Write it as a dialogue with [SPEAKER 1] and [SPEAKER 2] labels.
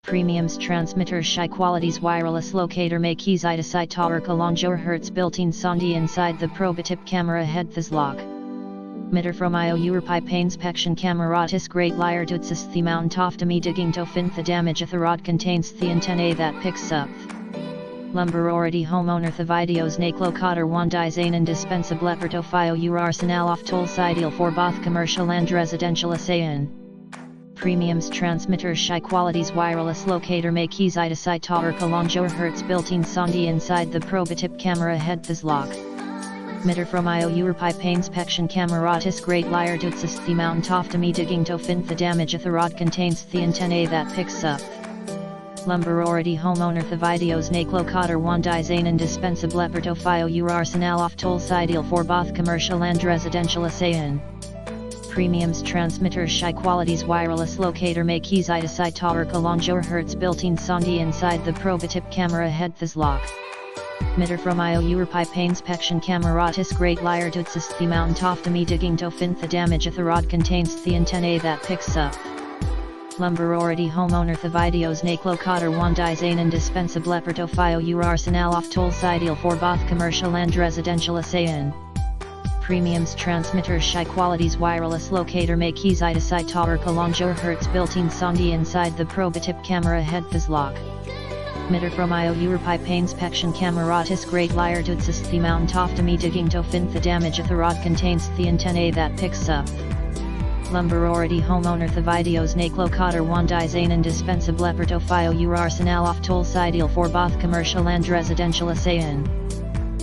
[SPEAKER 1] Premiums transmitters high qualities wireless locator make keys ita tower kalonjo Hertz built-in sonde inside the probotip camera head this lock. Mitter from Europai inspection cameratis great liar tutsis the mount toftami digging to fin the damage the rod contains the antennae that picks up. Lumber already homeowner the videos nake Locator one design indispensable per to fio arsenal of tools ideal for both commercial and residential asayan. Premiums transmitters high qualities wireless locator make keys ita tower kalonjo Hertz built-in sonde inside the probotip camera head this lock. Mitter from Europai inspection cameratis great liar tutsis the mount toftami digging to fin the damage the rod contains the antennae that picks up. Lumber already homeowner the videos nake Locator one design indispensable per to fio arsenal of tools ideal for both commercial and residential asayan. Premiums transmitters high qualities wireless locator make keys ita tower kalonjo Hertz built-in sonde inside the probotip camera head this lock. Mitter from Europai inspection cameratis great liar tutsis the mount toftami digging to fin the damage the rod contains the antennae that picks up. Lumber already homeowner the videos nake Locator one design indispensable per to fio arsenal of tools ideal for both commercial and residential asayan. Premiums transmitters high qualities wireless locator make keys ita tower kalonjo Hertz built-in sonde inside the probotip camera head this lock. Mitter from Europai inspection cameratis great liar tutsis the mount toftami digging to fin the damage the rod contains the antennae that picks up. Lumber already homeowner the videos nake Locator one design indispensable per to fio arsenal of tools ideal for both commercial and residential asayan.